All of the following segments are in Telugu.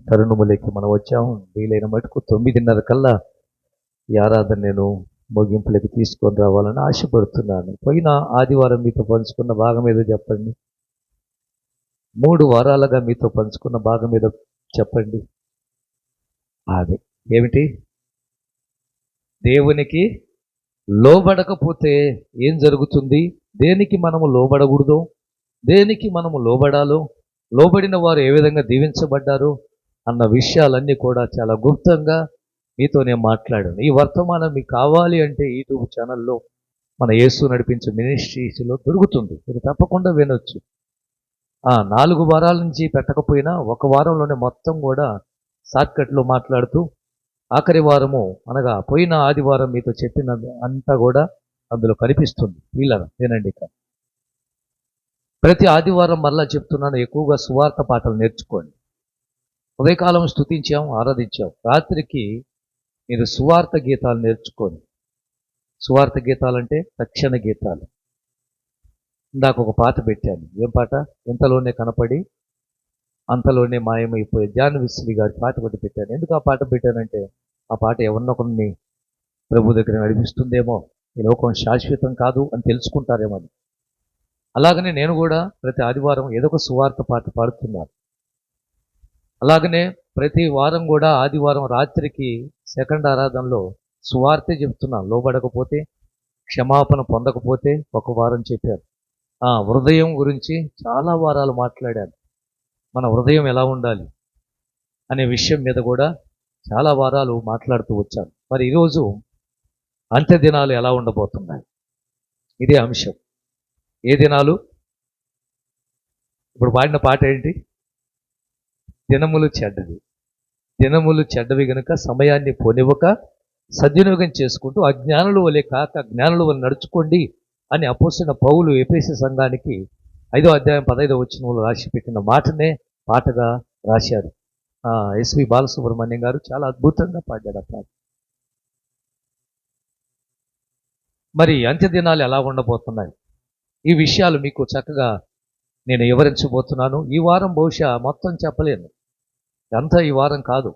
తరుణములకి మనం వచ్చాము. వీలైన మటుకు 9:30 కల్లా ఈ ఆరాధన నేను ముగింపులకి తీసుకొని రావాలని ఆశపడుతున్నాను. పోయిన ఆదివారం మీతో పంచుకున్న భాగం ఏదో చెప్పండి. 3 వారాలుగా మీతో పంచుకున్న భాగం ఏదో చెప్పండి. అదే ఏమిటి? దేవునికి లోబడకపోతే ఏం జరుగుతుంది, దేనికి మనము లోబడకూడదు, దేనికి మనము లోబడాలో, లోబడిన వారు ఏ విధంగా దీవించబడ్డారు అన్న విషయాలన్నీ కూడా చాలా గుప్తంగా మీతో నేను మాట్లాడాను. ఈ వర్తమానం మీకు కావాలి అంటే యూట్యూబ్ ఛానల్లో మన యేసు నడిపించే మినిస్ట్రీస్లో దొరుకుతుంది. మీరు తప్పకుండా వినొచ్చు. 4 వారాల నుంచి పెట్టకపోయినా ఒక వారంలోనే మొత్తం కూడా షార్ట్కట్లో మాట్లాడుతూ ఆఖరి వారము అనగా పోయిన ఆదివారం మీతో చెప్పిన అంతా కూడా అందులో కనిపిస్తుంది. వీళ్ళ వినండి. ఇక ప్రతి ఆదివారం మరలా చెప్తున్నాను, ఎక్కువగా సువార్త పాటలు నేర్చుకోండి. ఉదయకాలం స్తుతించాం, ఆరాధించాం. రాత్రికి మీరు సువార్త గీతాలు నేర్చుకోండి. సువార్త గీతాలంటే తక్షణ గీతాలు. ఇందాక ఒక పాట పెట్టాను. ఏం పాట? ఇంతలోనే కనపడి అంతలోనే మాయమైపోయే జాన్ విస్లీ గారి పాట ఒకటి పెట్టాను. ఎందుకు ఆ పాట పెట్టానంటే ఆ పాట ఎవరినొకరిని ప్రభు దగ్గర నడిపిస్తుందేమో, ఈ లోకం శాశ్వతం కాదు అని తెలుసుకుంటారేమో అని. అలాగనే నేను కూడా ప్రతి ఆదివారం ఏదో ఒక సువార్త పాట పాడుతున్నాను. అలాగనే ప్రతి వారం కూడా ఆదివారం రాత్రికి సెకండ్ ఆరాధనలో సువార్తే చెప్తున్నాను. లోబడకపోతే, క్షమాపణ పొందకపోతే ఒక వారం చెప్పాను. హృదయం గురించి చాలా వారాలు మాట్లాడాను. మన హృదయం ఎలా ఉండాలి అనే విషయం మీద కూడా చాలా వారాలు మాట్లాడుతూ వచ్చాను. మరి ఈరోజు అంత్య దినాలు ఎలా ఉండబోతున్నాయి, ఇదే అంశం. ఏ దినాలు? ఇప్పుడు పాడిన పాట ఏంటి? దినములు చెడ్డవి. దినములు చెడ్డవి గనుక సమయాన్ని పోనివ్వక సద్వినియోగం చేసుకుంటూ అజ్ఞానుల వలె కాక జ్ఞానుల వలె నడుచుకోండి అని అపోస్తలుడైన పౌలు ఎఫెసీ సంఘానికి 5వ అధ్యాయం 15వ వచనంలో రాసి పెట్టిన మాటనే పాటగా రాశారు. ఎస్వి బాలసుబ్రహ్మణ్యం గారు చాలా అద్భుతంగా పాడాడు ఆ పాట. మరి అంత్య దినాలు ఎలా ఉండబోతున్నాయి, ఈ విషయాలు మీకు చక్కగా నేను వివరించబోతున్నాను. ఈ వారం బహుశా మొత్తం చెప్పలేను, అంతా ఈ వారం కాదు.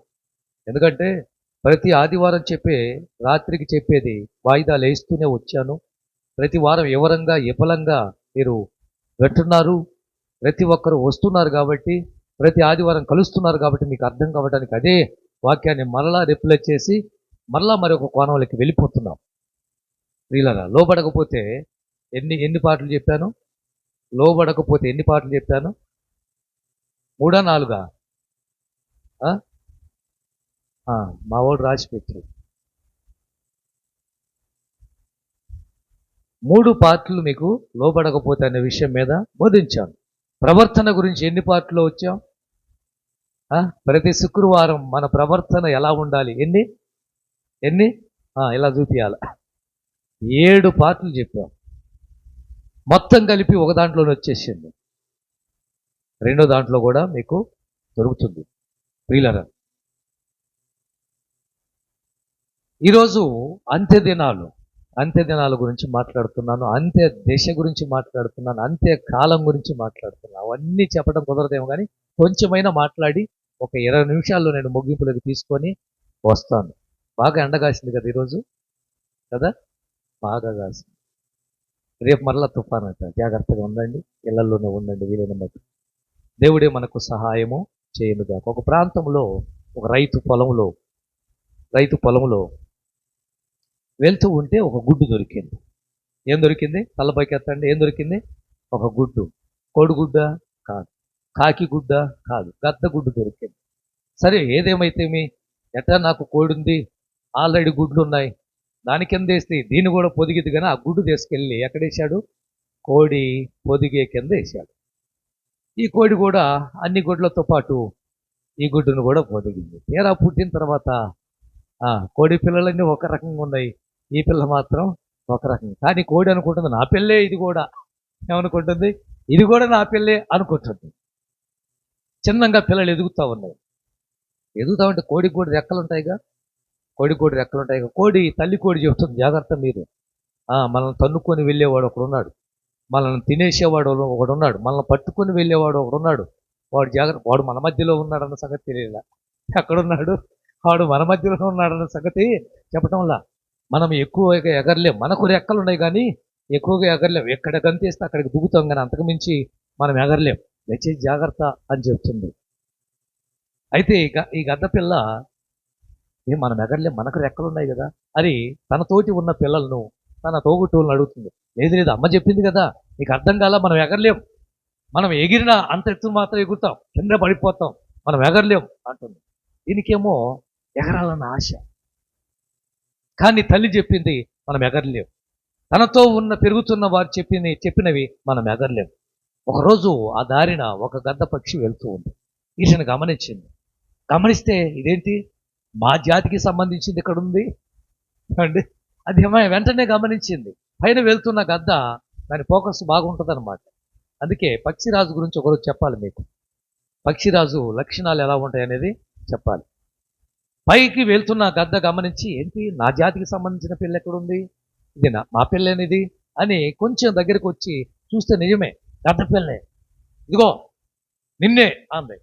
ఎందుకంటే ప్రతి ఆదివారం రాత్రికి చెప్పేది వాయిదాలు వేస్తూనే వచ్చాను. ప్రతి వారం వివరంగా విఫలంగా మీరు పెట్టున్నారు. ప్రతి ఒక్కరు వస్తున్నారు కాబట్టి, ప్రతి ఆదివారం కలుస్తున్నారు కాబట్టి మీకు అర్థం కావడానికి అదే వాక్యాన్ని మరలా రిప్లై చేసి మరలా మరొక కోణంలోకి వెళ్ళిపోతున్నాం. వీళ్ళగా లోబడకపోతే ఎన్ని పాటలు చెప్పాను? లోబడకపోతే ఎన్ని పాటలు చెప్పాను? 3 4? మా వాడు రాసి పెట్టారు. 3 పాటలు మీకు లోబడకపోతే అనే విషయం మీద బోధించాను. ప్రవర్తన గురించి ఎన్ని పాటలు వచ్చాం? ప్రతి శుక్రవారం మన ప్రవర్తన ఎలా ఉండాలి, ఎన్ని ఇలా చూపించాలి. 7 పాటలు చెప్పాం. మొత్తం కలిపి ఒక దాంట్లోనే వచ్చేసింది. 2వ దాంట్లో కూడా మీకు దొరుకుతుంది. ప్రియులారా, ఈరోజు అంత్య దినాల గురించి మాట్లాడుతున్నాను. అంత్య దశ గురించి మాట్లాడుతున్నాను. అంత్య కాలం గురించి మాట్లాడుతున్నాను. అవన్నీ చెప్పడం కుదరదేమో కానీ కొంచెమైనా మాట్లాడి ఒక 20 నిమిషాల్లో నేను ముగింపులకు తీసుకొని వస్తాను. బాగా ఎండగాసింది కదా ఈరోజు, కదా? బాగా కాసింది. రేపు మరలా తుఫాను అంట. జాగ్రత్తగా ఉండండి, ఇళ్లలోనే ఉండండి వీలైన బట్టి. దేవుడే మనకు సహాయము చేయనుగా. ఒక ప్రాంతంలో ఒక రైతు పొలంలో వెళ్తూ ఉంటే ఒక గుడ్డు దొరికింది. ఏం దొరికింది? తలపైకి ఎత్తండి. ఏం దొరికింది? ఒక గుడ్డు. కోడిగుడ్డ కాదు, కాకి గుడ్డ కాదు, గద్ద గుడ్డు దొరికింది. సరే, ఏదేమైతే ఎట్టా నాకు కోడి ఉంది, ఆల్రెడీ గుడ్లు ఉన్నాయి, దాని కింద వేస్తే దీన్ని కూడా పొదిగిద్ది. కానీ ఆ గుడ్డు తీసుకెళ్ళి ఎక్కడేశాడు? కోడి పొదిగే కింద వేశాడు. ఈ కోడి కూడా అన్ని గుడ్లతో పాటు ఈ గుడ్డును కూడా పొదిగింది. తీరా పుట్టిన తర్వాత కోడి పిల్లలన్నీ ఒక రకంగా ఉన్నాయి, ఈ పిల్ల మాత్రం ఒక రకంగా. కానీ కోడి అనుకుంటుంది నా పిల్లే, ఇది కూడా ఏమనుకుంటుంది? ఇది కూడా నా పిల్లే అనుకుంటుంది. చిన్నగా పిల్లలు ఎదుగుతూ ఉన్నాయి. ఎదుగుతా ఉంటే కోడికి కూడా రెక్కలు ఉంటాయిగా, కోడి తల్లి కోడి చెప్తుంది, జాగ్రత్త మీరు. మనల్ని తన్నుకొని వెళ్ళేవాడు ఒకడున్నాడు, మనల్ని తినేసేవాడు ఒకడున్నాడు, మనల్ని పట్టుకొని వెళ్ళేవాడు ఒకడున్నాడు. వాడు జాగ్రత్త, వాడు మన మధ్యలో ఉన్నాడన్న సంగతి తెలియదా? ఎక్కడున్నాడు, వాడు మన మధ్యలో ఉన్నాడన్న సంగతి చెప్పటంలా. మనం ఎక్కువగా ఎగరలేం, మనకు రెక్కలు ఉన్నాయి కానీ ఎక్కువగా ఎగరలేం. ఎక్కడ గంతేస్తే అక్కడికి దిగుతాం కానీ అంతకు మించి మనం ఎగరలేం. దయచేసి జాగ్రత్త అని చెప్తుంది. అయితే ఈ గద్ద పిల్ల మనం ఎగరలేం, మనకు రెక్కలు ఉన్నాయి కదా అని తన తోటి ఉన్న పిల్లలను, తన తోబుట్టువులను అడుగుతుంది. లేదు లేదు, అమ్మ చెప్పింది కదా, నీకు అర్థం కాలా, మనం ఎగరలేం, మనం ఎగిరినా అంత ఎత్తు మాత్రం ఎగురుతాం, కింద పడిపోతాం, మనం ఎగరలేం అంటుంది. దీనికేమో ఎగరాలన్న ఆశ. కానీ తల్లి చెప్పింది మనం ఎగరలేం. తనతో ఉన్న పెరుగుతున్న వారు చెప్పినవి మనం ఎగరలేం. ఒకరోజు ఆ దారిన ఒక గద్ద పక్షి వెళ్తూ ఉంది. ఈయన గమనించింది. గమనిస్తే ఇదేంటి, మా జాతికి సంబంధించింది ఇక్కడ ఉంది అండి. అది వెంటనే గమనించింది. పైన వెళ్తున్న గద్ద, దాని ఫోకస్ బాగుంటుంది అనమాట. అందుకే పక్షిరాజు గురించి ఒకరోజు చెప్పాలి మీకు. పక్షిరాజు లక్షణాలు ఎలా ఉంటాయి అనేది చెప్పాలి. పైకి వెళ్తున్న గద్ద గమనించి, ఏంటి నా జాతికి సంబంధించిన పిల్ల ఎక్కడుంది, ఇది మా పిల్లేనిది అని కొంచెం దగ్గరికి వచ్చి చూస్తే నిజమే, గద్ద పిల్లే, ఇదిగో నిన్నే అంది.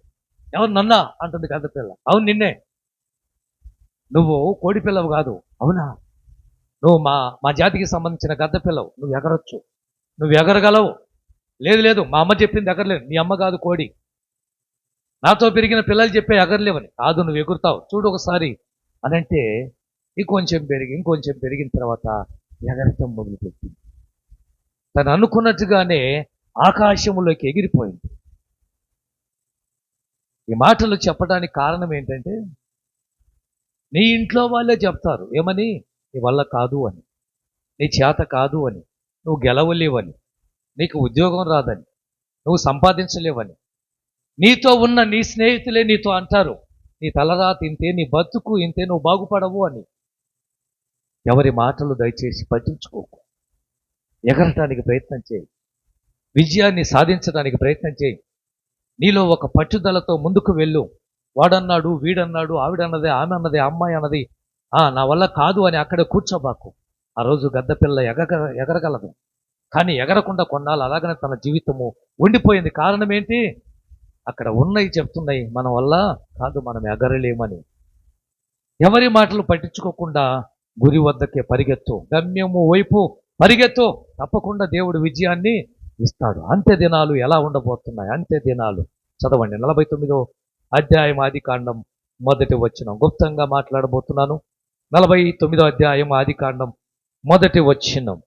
ఎవరు, నన్నా అంటుంది గద్ద పిల్ల. అవును నిన్నే, నువ్వు కోడి పిల్లవు కాదు. అవునా, నువ్వు మా జాతికి సంబంధించిన గద్ద పిల్లవు, నువ్వు ఎగరొచ్చు, నువ్వు ఎగరగలవు. లేదు లేదు, మా అమ్మ చెప్పింది ఎగరలేదు, నీ అమ్మ కాదు కోడి, నాతో పెరిగిన పిల్లలు చెప్పే ఎగరలేవని. కాదు, నువ్వు ఎగురుతావు, చూడు ఒకసారి అని అంటే ఇంకొంచెం పెరిగిన తర్వాత ఎగరటం మొదలుపెట్టింది. తను అనుకున్నట్టుగానే ఆకాశంలోకి ఎగిరిపోయింది. ఈ మాటలు చెప్పడానికి కారణం ఏంటంటే, నీ ఇంట్లో వాళ్ళే చెప్తారు ఏమని, నీ వల్ల కాదు అని, నీ చేత కాదు అని, నువ్వు గెలవలేవని, నీకు ఉద్యోగం రాదని, నువ్వు సంపాదించలేవని. నీతో ఉన్న నీ స్నేహితులే నీతో అంటారు, నీ తలరాత ఇంతే, నీ బతుకు ఇంతే, నువ్వు బాగుపడవు అని. ఎవరి మాటలు దయచేసి పట్టించుకోకు. ఎగరటానికి ప్రయత్నం చేయి, విజయాన్ని సాధించడానికి ప్రయత్నం చేయి. నీలో ఒక పట్టుదలతో ముందుకు వెళ్ళు. వాడన్నాడు, వీడన్నాడు, ఆవిడన్నదే, ఆమె అన్నదే, అమ్మాయి అన్నది, నా వల్ల కాదు అని అక్కడ కూర్చోబాకు. ఆ రోజు గద్ద పిల్ల ఎగరగలదు, కానీ ఎగరకుండా కొన్నాళ్ళు అలాగనే తన జీవితము ఉండిపోయింది. కారణం ఏంటి, అక్కడ ఉన్నవి చెప్తున్నాయి మన వల్ల కాదు, మనం ఎగరలేమని. ఎవరి మాటలు పట్టించుకోకుండా గురి వద్దకే పరిగెత్తు, గమ్యము వైపు పరిగెత్తు, తప్పకుండా దేవుడు విజయాన్ని ఇస్తాడు. అంత్య దినాలు ఎలా ఉండబోతున్నాయి, అంత్య దినాలు చదవండి. 49వ అధ్యాయం ఆదికాండం 1వ వచనం. గుప్తంగా మాట్లాడబోతున్నాను. 49వ అధ్యాయం ఆదికాండం 1వ వచనం.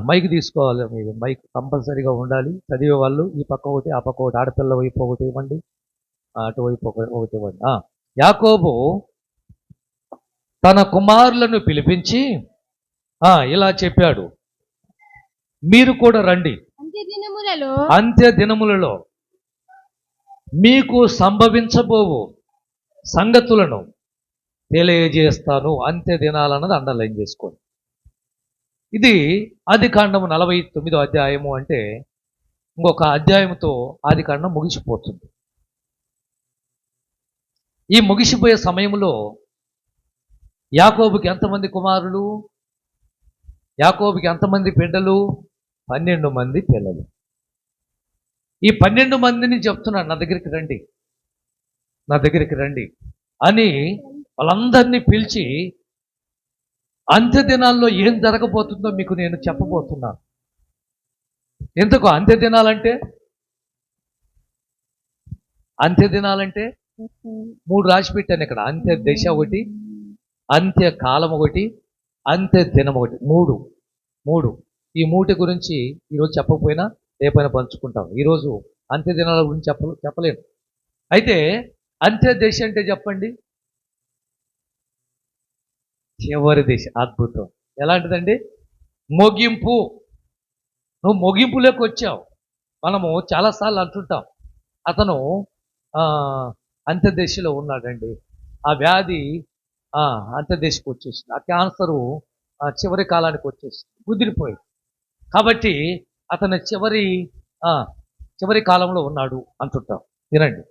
మైక్ తీసుకోవాలి, మీరు మైక్ కంపల్సరీగా ఉండాలి. చదివే వాళ్ళు ఈ పక్క ఒకటి, ఆ పక్క ఒకటి, ఆడపిల్ల వైపు ఒకటి ఇవ్వండి, అటువైపు ఒకటి ఇవ్వండి. యాకోబు తన కుమారులను పిలిపించి ఇలా చెప్పాడు, మీరు కూడా రండి, అంత్య దినములలో మీకు సంభవించబోవు సంగతులను తెలియజేస్తాను. అంత్య దినాలన్నది అండర్లైన్ చేసుకోండి. ఇది ఆదికాండము 49వ అధ్యాయము. అంటే ఇంకొక అధ్యాయంతో ఆదికాండం ముగిసిపోతుంది. ఈ ముగిసిపోయే సమయంలో యాకోబుకి ఎంతమంది కుమారులు, యాకోబుకి ఎంతమంది బిడ్డలు? 12 మంది పిల్లలు. ఈ 12 మందిని చెప్తున్నాడు, నా దగ్గరికి రండి, నా దగ్గరికి రండి అని వాళ్ళందరినీ పిలిచి, అంత్య దినాల్లో ఏం జరగబోతుందో మీకు నేను చెప్పబోతున్నాను. ఎందుకు అంత్య దినాలంటే? అంత్య దినాలంటే 3 రాసి పెట్టాను ఇక్కడ. అంత్య దశ ఒకటి, అంత్య కాలం ఒకటి, అంత్య దినం ఒకటి. మూడు ఈ మూటి గురించి ఈరోజు చెప్పకపోయినా రేపైనా పంచుకుంటాం. ఈరోజు అంత్య దినాల గురించి చెప్పలేను. అయితే అంత్య దశ అంటే చెప్పండి, చివరి దశ. అద్భుతం. ఎలాంటిదండి? ముగింపు. నువ్వు ముగింపులోకి వచ్చావు. మనము చాలాసార్లు అంటుంటాం, అతను అంత్యదశలో ఉన్నాడండి, ఆ వ్యాధి అంత్యదశకు వచ్చేసింది, ఆ క్యాన్సరు చివరి కాలానికి వచ్చేసింది, కుదిరిపోయింది, కాబట్టి అతను చివరి కాలంలో ఉన్నాడు అంటుంటాం. వినండి.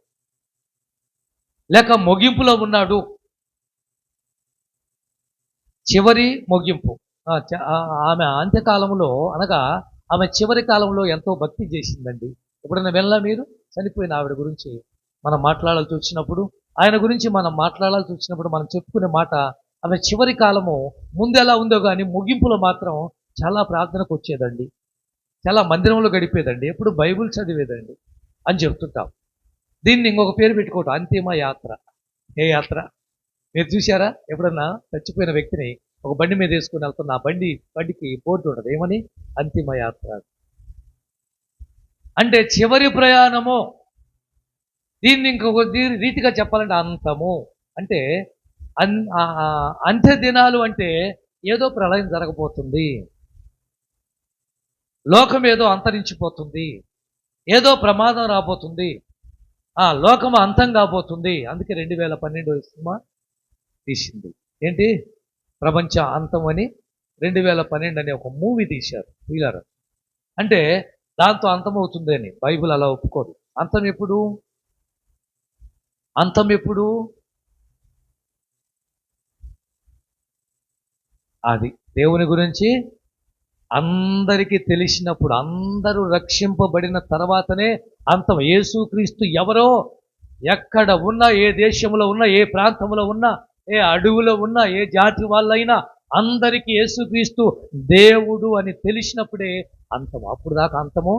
లేక ముగింపులో ఉన్నాడు, చివరి ముగింపు. ఆమె అంత్యకాలంలో అనగా ఆమె చివరి కాలంలో ఎంతో భక్తి చేసిందండి. ఎప్పుడైనా వెళ్ళా మీరు? చనిపోయిన ఆవిడ గురించి మనం మాట్లాడాల్సి వచ్చినప్పుడు, ఆయన గురించి మనం మాట్లాడాల్సి వచ్చినప్పుడు మనం చెప్పుకునే మాట, ఆమె చివరి కాలము ముందు ఎలా ఉందో కానీ ముగింపులో మాత్రం చాలా ప్రార్థనకు వచ్చేదండి, చాలా మందిరంలో గడిపేదండి, ఎప్పుడు బైబిల్ చదివేదండి అని చెప్తుంటాం. దీన్ని ఇంకొక పేరు పెట్టుకోవటం, అంతిమ యాత్ర. ఏ యాత్ర? మీరు చూసారా ఎప్పుడన్నా చచ్చిపోయిన వ్యక్తిని ఒక బండి మీద వేసుకుని వెళ్తున్న ఆ బండికి బోర్డు ఉండదు, ఏమని? అంతిమ యాత్ర. అంటే చివరి ప్రయాణము. దీన్ని ఇంకొక రీతిగా చెప్పాలంటే అంతము. అంటే అంత్య దినాలు అంటే ఏదో ప్రళయం జరగబోతుంది, లోకం ఏదో అంతరించిపోతుంది, ఏదో ప్రమాదం రాబోతుంది, లోకము అంతం కాబోతుంది. అందుకే 2012 సినిమా తీసింది. ఏంటి? ప్రపంచ అంతం అని 2012 అనే ఒక మూవీ తీశారు వీళ్ళారు. అంటే దాంతో అంతమవుతుంది అని బైబిల్ అలా ఒప్పుకోదు. అంతం ఎప్పుడు? అది దేవుని గురించి అందరికీ తెలిసినప్పుడు, అందరూ రక్షింపబడిన తర్వాతనే అంతం. యేసుక్రీస్తు ఎవరో, ఎక్కడ ఉన్నా, ఏ దేశంలో ఉన్నా, ఏ ప్రాంతంలో ఉన్నా, ఏ అడవులో ఉన్నా, ఏ జాతి వాళ్ళైనా అందరికీ యేసుక్రీస్తు దేవుడు అని తెలిసినప్పుడే అంతం. అప్పుడు దాకా అంతము.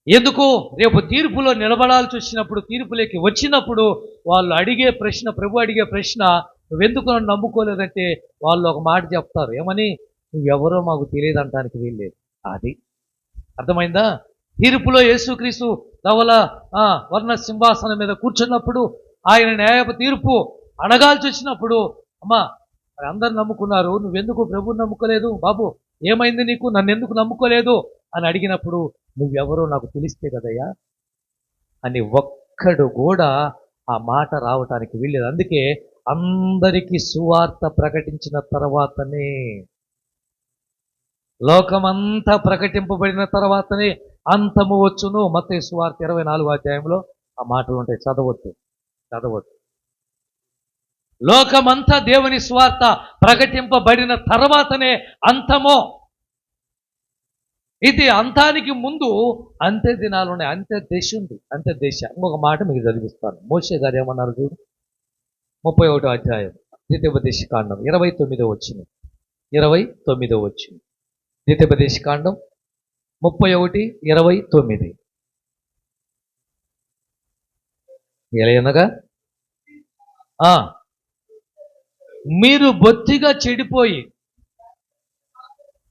ఎందుకు? రేపు తీర్పులో నిలబడాల్సి వచ్చినప్పుడు, తీర్పులోకి వచ్చినప్పుడు వాళ్ళు అడిగే ప్రశ్న, ప్రభు అడిగే ప్రశ్న, నువ్వెందుకు నన్ను నమ్ముకోలేదంటే వాళ్ళు ఒక మాట చెప్తారు, ఏమని? నువ్వెవరో మాకు తెలియదు అంటానికి వీల్లేదు. అది అర్థమైందా? తీర్పులో యేసుక్రీస్తు ధవల వర్ణ సింహాసనం మీద కూర్చున్నప్పుడు, ఆయన న్యాయపు తీర్పు అడగాల్సి వచ్చినప్పుడు, అమ్మా మరి అందరు నమ్ముకున్నారు, నువ్వెందుకు ప్రభువుని నమ్ముకోలేదు? బాబు ఏమైంది నీకు, నన్ను ఎందుకు నమ్ముకోలేదు అని అడిగినప్పుడు, నువ్వెవరో నాకు తెలిస్తే కదయ్యా అని ఒక్కడు కూడా ఆ మాట రావటానికి వీల్లేదు. అందుకే అందరికీ సువార్త ప్రకటించిన తర్వాతనే, లోకమంతా ప్రకటింపబడిన తర్వాతనే అంతము వచ్చును. మత్తయి సువార్త 24వ అధ్యాయంలో ఆ మాటలు ఉంటాయి, చదవద్దు. లోకమంతా దేవుని సువార్త ప్రకటింపబడిన తర్వాతనే అంతము. ఇది అంతానికి ముందు అంత్య దినాలు ఉన్నాయి, అంత్య దశ ఉంది, అంత్య దశ. ఇంకొక మాట మీకు చదివిస్తాను. మోషే గారు ఏమన్నారు చూడు, 31వ అధ్యాయం ద్వితీయోపదేశ కాండం 29వ వచనం. 29వ వచనం ద్వితీయోపదేశ కాండం 31:29. ఎలాగనగా మీరు బొత్తిగా చెడిపోయి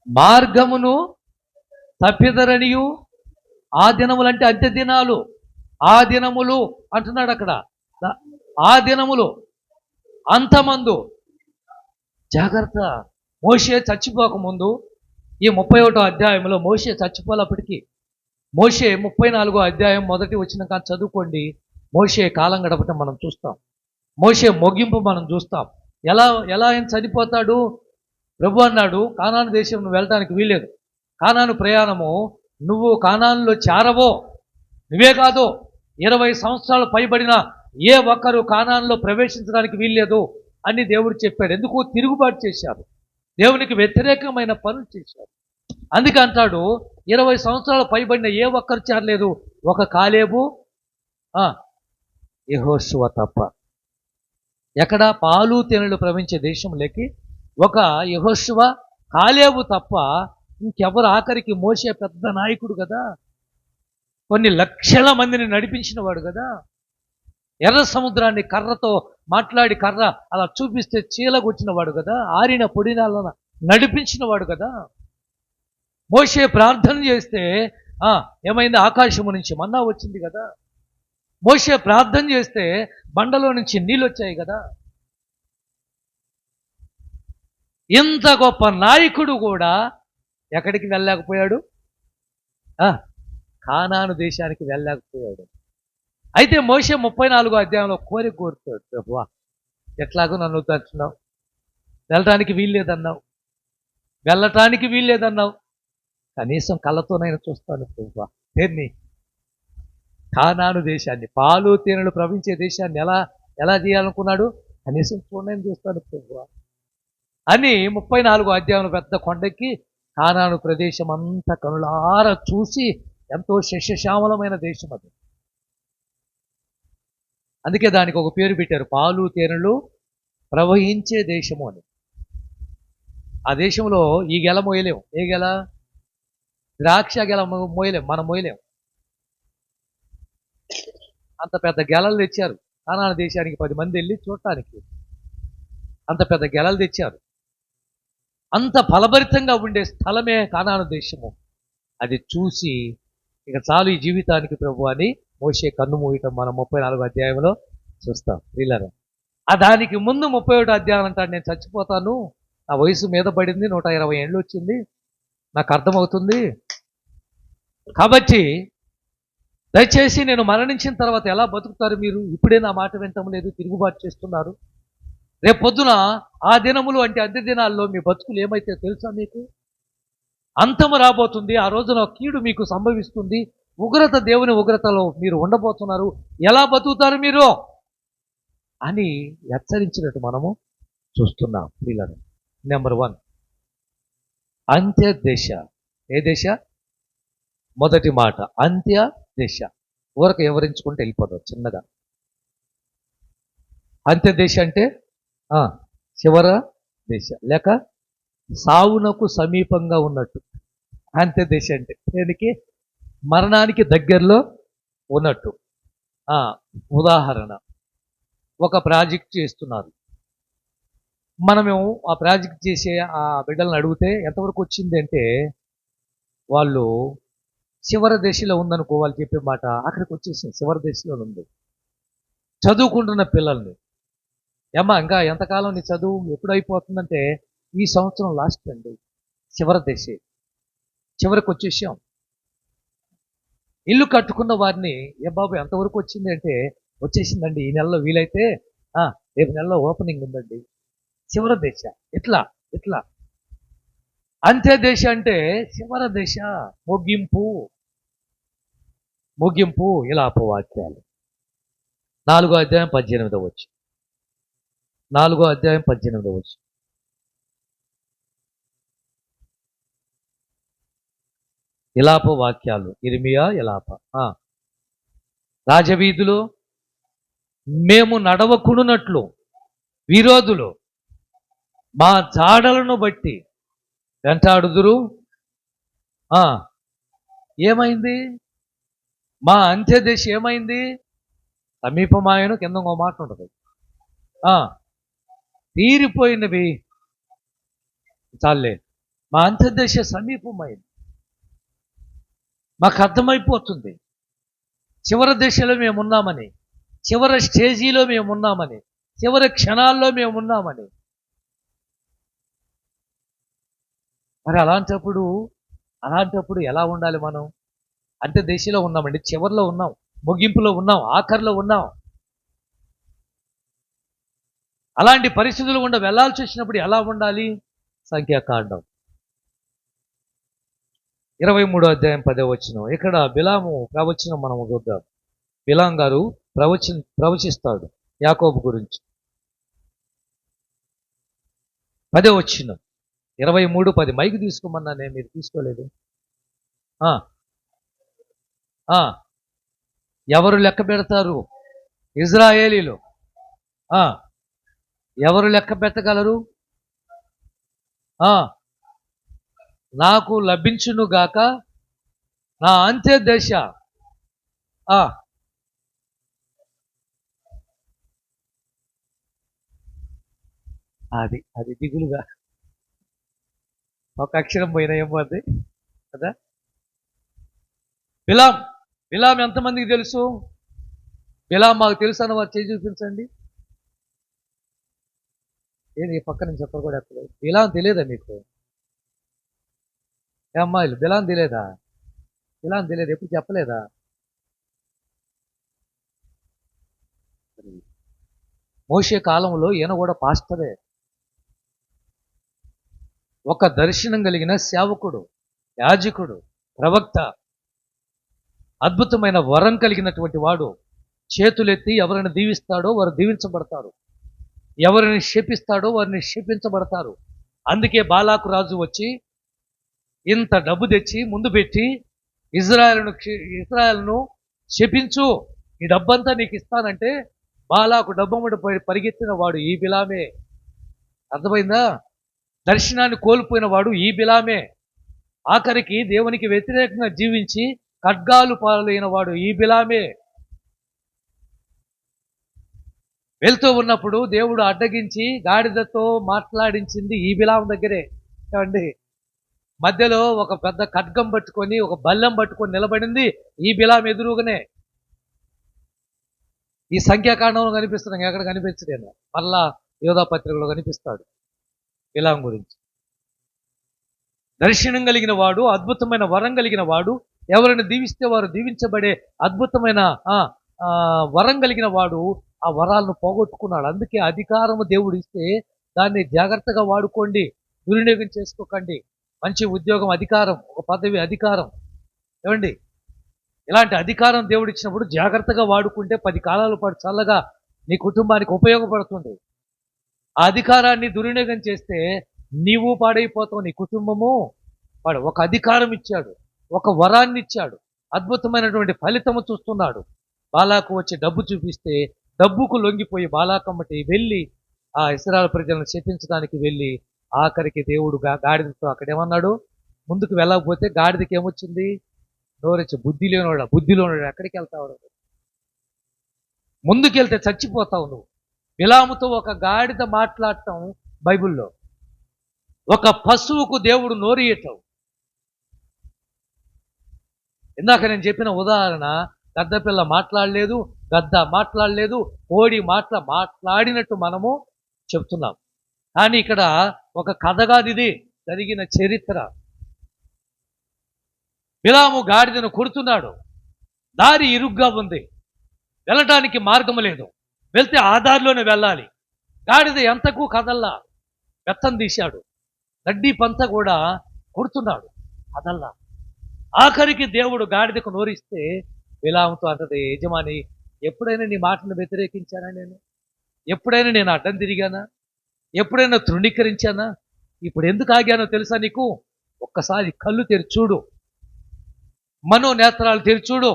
మార్గమును తప్పిదరనియు, ఆ దినములు అంటే అంత్య దినాలు, ఆ దినములు అంటున్నాడు అక్కడ, ఆ దినములు అంతమందు. జాగ్రత్త. మోషే చచ్చిపోకముందు ఈ 31వ అధ్యాయంలో, మోషే చచ్చిపోలేప్పటికీ, మోషే 34వ అధ్యాయం మొదటి వచనం కానీ చదువుకోండి. మోషే కాలం గడపటం మనం చూస్తాం, మోషే ముగింపు మనం చూస్తాం. ఎలా ఆయన చనిపోతాడు? ప్రభు అన్నాడు, కానాను దేశం నువ్వు వెళ్ళడానికి వీల్లేదు, కానాను ప్రయాణము, నువ్వు కానానులో చేరవో, నువ్వే కాదు 20 సంవత్సరాలు పైబడిన ఏ ఒక్కరు కానానులో ప్రవేశించడానికి వీల్లేదు అని దేవుడు చెప్పాడు. ఎందుకు? తిరుగుబాటు చేశారు, దేవునికి వ్యతిరేకమైన పనులు చేశారు. అందుకే అంటాడు, 20 సంవత్సరాలు పైబడిన ఏ ఒక్కరు చేరలేదు, ఒక కాలేబు యెహోషువ తప్ప. ఎక్కడ? పాలు తేనెలు ప్రవహించే దేశంలోకి ఒక యెహోషువ, కాలేబు తప్ప ఇంకెవరు? ఆఖరికి మోషే పెద్ద నాయకుడు కదా, కొన్ని లక్షల మందిని నడిపించిన వాడు కదా, ఎర్ర సముద్రాన్ని కర్రతో మాట్లాడి కర్ర అలా చూపిస్తే చీలగొచ్చిన వాడు కదా, ఆరిన పొడినాలను నడిపించిన వాడు కదా. మోషే ప్రార్థన చేస్తే ఏమైంది? ఆకాశము నుంచి మన్నా వచ్చింది కదా. మోషే ప్రార్థన చేస్తే బండలో నుంచి నీళ్ళు వచ్చాయి కదా. ఇంత గొప్ప నాయకుడు కూడా ఎక్కడికి వెళ్ళలేకపోయాడు? కానాను దేశానికి వెళ్ళలేకపోయాడు. అయితే మోషే 34వ అధ్యాయంలో కోరిక కోరుతాడు, ప్రభువా ఎట్లాగో నన్ను వద్దంటున్నావు, వెళ్ళటానికి వీల్లేదన్నావు, కనీసం కళ్ళతోనైనా చూస్తాను ప్రభువా. దేన్ని? కానాను దేశాన్ని, పాలు తేనెలు ప్రవహించే దేశాన్ని ఎలా చేయాలనుకున్నాడు? కనీసం చూడని చూస్తాను ప్రభువా అని 34వ అధ్యాయంలో పెద్ద కొండెక్కి కానాను ప్రదేశం అంతా కనులార చూసి ఎంతో శస్యశ్యామలమైన దేశం అది. అందుకే దానికి ఒక పేరు పెట్టారు, పాలు తేనెలు ప్రవహించే దేశము అని. ఆ దేశంలో ఈ గెల మోయలేం. ఏ గెల? ద్రాక్ష గెల మోయలేం, మనం మోయలేం. అంత పెద్ద గెలలు తెచ్చారు కానాను దేశానికి 10 మంది వెళ్ళి చూడటానికి. అంత పెద్ద గెలలు తెచ్చారు. అంత ఫలభరితంగా ఉండే స్థలమే కానాను దేశము. అది చూసి ఇక చాలు ఈ జీవితానికి ప్రభు అని మోషే కన్ను మూయటం మనం 34వ అధ్యాయంలో చూస్తాం. వీళ్ళరా దానికి ముందు 31వ అధ్యాయం అంటాడు, నేను చచ్చిపోతాను, నా వయసు మీద పడింది, 120 ఏళ్ళు వచ్చింది, నాకు అర్థమవుతుంది, కాబట్టి దయచేసి నేను మరణించిన తర్వాత ఎలా బతుకుతారు మీరు? ఇప్పుడే నా మాట వింటం లేదు, తిరుగుబాటు చేస్తున్నారు. రేపు పొద్దున ఆ దినములు అంటే అద్దె దినాల్లో మీ బతుకులు ఏమైతే తెలుసా మీకు? అంతము రాబోతుంది. ఆ రోజున కీడు మీకు సంభవిస్తుంది. ఉగ్రత, దేవుని ఉగ్రతలో మీరు ఉండబోతున్నారు. ఎలా బతుకుతారు మీరు అని హెచ్చరించినట్టు మనము చూస్తున్నాం. ప్రియులారా, నెంబర్ 1 అంత్య దశ. ఏ దశ? మొదటి మాట అంత్య దశ. ఊరక వివరించుకుంటే వెళ్ళిపోదాం చిన్నగా. అంత్య దశ అంటే చివర దశ లేక సావునకు సమీపంగా ఉన్నట్టు. అంత్య దశ అంటే దేనికి? మరణానికి దగ్గరలో ఉన్నట్టు. ఉదాహరణ, ఒక ప్రాజెక్ట్ చేస్తున్నారు. మనమేమో ఆ ప్రాజెక్ట్ చేసే ఆ బిడ్డలను అడిగితే ఎంతవరకు వచ్చింది అంటే, వాళ్ళు చివరి దశలో ఉందనుకో, వాళ్ళు చెప్పే మాట అక్కడికి వచ్చేసింది, చివరి దశలో ఉంది. చదువుకుంటున్న పిల్లల్ని, ఏమ్మా ఇంకా ఎంతకాలం నీ చదువు ఎప్పుడు అయిపోతుందంటే, ఈ సంవత్సరం లాస్ట్ అండి, చివరి దశ, చివరికి వచ్చేసాం. ఇల్లు కట్టుకున్న వారిని, ఏ బాబు ఎంతవరకు వచ్చింది అంటే, వచ్చేసిందండి, ఈ నెలలో వీలైతే రేపు నెలలో ఓపెనింగ్ ఉందండి, చివరి దశ. ఇట్లా ఇట్లా అంత్య దశ అంటే చివరి దశ, ముగింపు. ముగింపు ఇలాప వాక్యాలు. 4వ అధ్యాయం 18వ వచనం. 4వ అధ్యాయం 18వ వచనం. ఇలాప వాక్యాలు, ఇర్మియా ఇలాప. రాజవీధులు మేము నడవకుడునట్లు విరోధులు మా జాడలను బట్టి వెంటాడుదురు. ఏమైంది? మా అంత్యదశ ఏమైంది? సమీపమాయను. కింద ఒక మాట ఉంటుంది, తీరిపోయినవి చాలే, మా అంత్యదశ సమీపమైంది. మాకు అర్థమైపోతుంది చివరి దశలో మేమున్నామని, చివరి స్టేజీలో మేమున్నామని, చివరి క్షణాల్లో మేమున్నామని. మరి అలాంటప్పుడు ఎలా ఉండాలి మనం? అంటే దశలో ఉన్నామండి, చివరిలో ఉన్నాం, ముగింపులో ఉన్నాం, ఆఖరిలో ఉన్నాం. అలాంటి పరిస్థితులు గుండా వెళ్ళాల్సి వచ్చినప్పుడు ఎలా ఉండాలి? సంఖ్యాకాండం 23వ అధ్యాయం 10వ వచనం. ఇక్కడ బిలాము ప్రవచనం మనం చూద్దాం. బిలాం గారు ప్రవచిస్తాడు యాకోబు గురించి. 10వ వచనం, 23:10. మైకి తీసుకోమన్నానే, మీరు తీసుకోలేదు. ఎవరు లెక్క పెడతారు? ఇజ్రాయేలీలు. ఎవరు లెక్క పెట్టగలరు? నాకు లభించునుగాక నా అంత్యదశ. అది దిగులుగా ఒక అక్షరం పోయినా ఏమవుతుంది కదా. బిలాం ఎంతమందికి తెలుసు? బిలాం మాకు తెలుసు అన్న వారు చేసి చూపించండి. ఏది పక్క నుంచి చెప్పరు కూడా ఎక్కలేదు. బిలాం తెలియదా మీకు? ఏ అమ్మాయిలు, బిలాం తెలియదా? బిలాం తెలియదు, ఎప్పుడు చెప్పలేదా? మోషే కాలంలో ఈయన కూడా పాస్టరే, ఒక దర్శనం కలిగిన సేవకుడు, యాజకుడు, ప్రవక్త, అద్భుతమైన వరం కలిగినటువంటి వాడు. చేతులెత్తి ఎవరిని దీవిస్తాడో వారు దీవించబడతారు, ఎవరిని శపిస్తాడో వారిని శపించబడతారు. అందుకే బాలాకు రాజు వచ్చి ఇంత డబ్బు తెచ్చి ముందు పెట్టి ఇజ్రాయెల్ను శపించు, ఈ డబ్బంతా నీకు ఇస్తానంటే బాలాకు డబ్బమ్మట పరిగెత్తిన వాడు ఈ బిలామే. అర్థమైందా? దర్శనాన్ని కోల్పోయిన వాడు ఈ బిలామే. ఆఖరికి దేవునికి వ్యతిరేకంగా జీవించి ఖడ్గాలు పాలైన వాడు ఈ బిలామే. వెళ్తూ ఉన్నప్పుడు దేవుడు అడ్డగించి గాడిదతో మాట్లాడించింది ఈ బిలాం దగ్గరే. ఏమండి, మధ్యలో ఒక పెద్ద ఖడ్గం పట్టుకొని ఒక బల్లెం పట్టుకొని నిలబడింది ఈ బిలాం ఎదురుగానే. ఈ సంఖ్యాకాండంలో కనిపిస్తున్నాం, ఎక్కడ కనిపించలేదు. మళ్ళా యోధా పత్రికలో కనిపిస్తాడు బిలాం గురించి. దర్శనం కలిగిన వాడు, అద్భుతమైన వరం కలిగిన వాడు, ఎవరిని దీవిస్తే వారు దీవించబడే అద్భుతమైన వరం కలిగిన వాడు ఆ వరాలను పోగొట్టుకున్నాడు. అందుకే అధికారము దేవుడు ఇస్తే దాన్ని జాగ్రత్తగా వాడుకోండి, దుర్వినియోగం చేసుకోకండి. మంచి ఉద్యోగం అధికారం, ఒక పదవి అధికారం. ఏమండి, ఇలాంటి అధికారం దేవుడు ఇచ్చినప్పుడు జాగ్రత్తగా వాడుకుంటే 10 కాలాల పాటు చల్లగా నీ కుటుంబానికి ఉపయోగపడుతుంది. ఆ అధికారాన్ని దుర్వినియోగం చేస్తే నీవు పాడైపోతావు, నీ కుటుంబము పాడు. ఒక అధికారం ఇచ్చాడు, ఒక వరాన్ని ఇచ్చాడు, అద్భుతమైనటువంటి ఫలితము చూస్తున్నాడు. బాలాకు వచ్చి డబ్బు చూపిస్తే డబ్బుకు లొంగిపోయి బాలాకమ్మటి వెళ్ళి ఆ ఇశ్రాయేలు ప్రజలను శపించడానికి వెళ్ళి ఆఖరికి దేవుడు గాడిదతో అక్కడేమన్నాడు, ముందుకు వెళ్ళకపోతే గాడిదకి ఏమొచ్చింది? నోరెచ్చి బుద్ధి లేనివాడు ఎక్కడికి వెళ్తావు? ముందుకెళ్తే చచ్చిపోతావు నువ్వు. బిలాముతో ఒక గాడిద మాట్లాడటం బైబిల్లో, ఒక పశువుకు దేవుడు నోరియటం. ఇందాక నేను చెప్పిన ఉదాహరణ, గద్దపిల్ల మాట్లాడలేదు, గద్ద మాట్లాడలేదు, కోడి మాట్లాడినట్టు మనము చెప్తున్నాం. కానీ ఇక్కడ ఒక కథగాది ఇది జరిగిన చరిత్ర. బిలాము గాడిదను కొడుతున్నాడు, దారి ఇరుగ్గా ఉంది, వెళ్ళటానికి మార్గం లేదు, వెళ్తే ఆ దారిలోనే వెళ్ళాలి. గాడిద ఎంతకు కదల్లా, బెత్తం తీశాడు, గడ్డి పంత కూడా కొడుతున్నాడు, కదల్లా. ఆఖరికి దేవుడు గాడిదకు నోరిస్తే బిలాముతో అంటది, యజమాని ఎప్పుడైనా నీ మాటను వ్యతిరేకించానా? ఎప్పుడైనా నేను అడ్డం తిరిగానా? ఎప్పుడైనా తృణీకరించానా? ఇప్పుడు ఎందుకు ఆగానో తెలుసా నీకు? ఒక్కసారి కళ్ళు తెరిచూడు, మనోనేత్రాలు తెరిచూడు,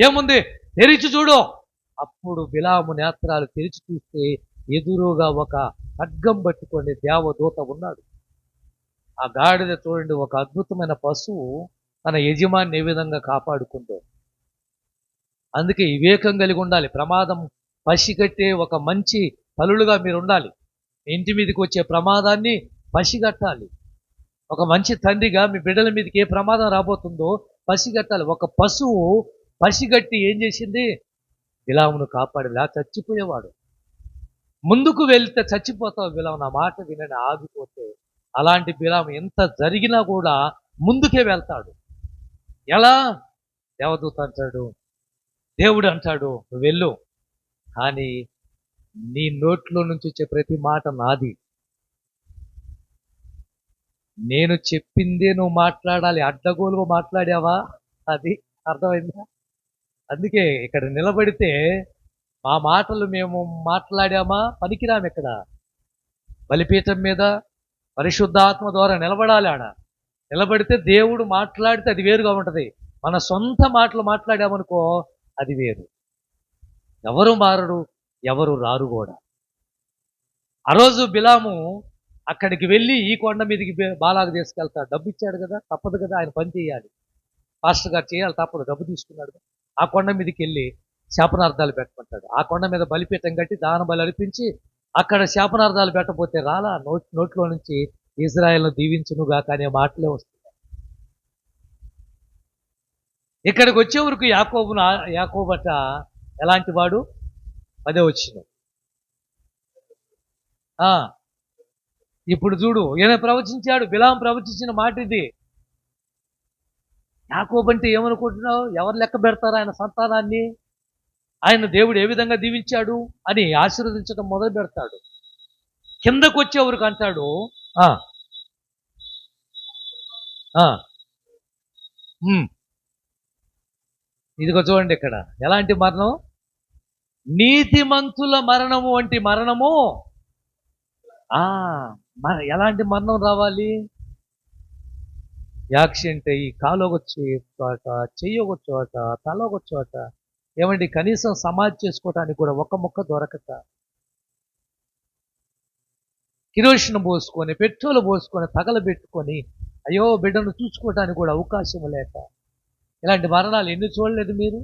ఏముంది తెరిచి చూడు. అప్పుడు బిలాము నేత్రాలు తెరిచి చూస్తే ఎదురుగా ఒక ఖడ్గం పట్టుకొని దేవదూత ఉన్నాడు. ఆ గాడిద చూడండి, ఒక అద్భుతమైన పశువు తన యజమాని ఏ విధంగా కాపాడుకుందో. అందుకే వివేకం కలిగి ఉండాలి. ప్రమాదం పసిగట్టే ఒక మంచి తల్లులుగా మీరు ఉండాలి. ఇంటి మీదకి వచ్చే ప్రమాదాన్ని పసిగట్టాలి. ఒక మంచి తండ్రిగా మీ బిడ్డల మీదకి ఏ ప్రమాదం రాబోతుందో పసిగట్టాలి. ఒక పశువు పసిగట్టి ఏం చేసింది? బిలామును కాపాడి, ఇలా చచ్చిపోయేవాడు. ముందుకు వెళ్తే చచ్చిపోతావు బిలాము, నా మాట వినని ఆగిపోతే. అలాంటి బిలాము ఎంత జరిగినా కూడా ముందుకే వెళ్తాడు. ఎలా? దేవదూత అంటాడు, దేవుడు అంటాడు, నువ్వు వెళ్ళు, కానీ నీ నోట్లో నుంచి వచ్చే ప్రతి మాట నాది, నేను చెప్పిందే నువ్వు మాట్లాడాలి. అడ్డగోలుగా మాట్లాడావా? అది అర్థమైందా? అందుకే ఇక్కడ నిలబడితే మా మాటలు మేము మాట్లాడామా పనికిరాము. ఇక్కడ బలిపీఠం మీద పరిశుద్ధాత్మ ద్వారా నిలబడాలి. ఆడ నిలబడితే దేవుడు మాట్లాడితే అది వేరుగా ఉంటుంది. మన సొంత మాటలు మాట్లాడామనుకో అది వేరు. ఎవరు మారడు, ఎవరు రారు కూడా. ఆ రోజు బిలాము అక్కడికి వెళ్ళి ఈ కొండ మీదకి బాలాకు తీసుకెళ్తాడు. డబ్బు ఇచ్చాడు కదా, తప్పదు కదా, ఆయన పని చేయాలి, పాస్టర్ గారు చేయాలి, తప్పదు, డబ్బు తీసుకున్నాడు. ఆ కొండ మీదకి వెళ్ళి శాపనార్థాలు పెట్టమంటాడు. ఆ కొండ మీద బలిపీఠం కట్టి దాన బలి అర్పించి అక్కడ శాపనార్థాలు పెట్టబోతే రాలా, నోట్లో నుంచి ఇజ్రాయెల్ను దీవించునుగా కానీ మాటలే వస్తున్నాయి. ఇక్కడికి వచ్చే వరకు యాకోబట ఎలాంటి వాడు? 10వ వచనం. ఇప్పుడు చూడు, ఈయన ప్రవచించాడు, బిలాం ప్రవచించిన మాట ఇది. యాకోబు అంటే ఏమనుకుంటున్నావు? ఎవరు లెక్క పెడతారు ఆయన సంతానాన్ని? ఆయన దేవుడు ఏ విధంగా దీవించాడు అని ఆశీర్వదించడం మొదలు పెడతాడు. కిందకు వచ్చేవరకు అంటాడు, ఇదిగో చూడండి ఇక్కడ ఎలాంటి మరణం? నీతిమంతుల మరణము వంటి మరణము. ఎలాంటి మరణం రావాలి? యాక్సిడెంట్ అయ్యి కాలు ఒక చోట, చెయ్యి ఒక చోట, తల ఒక చోట, ఏమండి కనీసం సమాధి చేసుకోవటానికి కూడా ఒక ముక్క దొరకక, కిరోసిన్ పోసుకొని పెట్రోల్ పోసుకొని తగలబెట్టుకొని అయ్యో బిడ్డను చూసుకోవటానికి కూడా అవకాశం లేక, ఇలాంటి మరణాలు ఎన్ని చూడలేదు మీరు?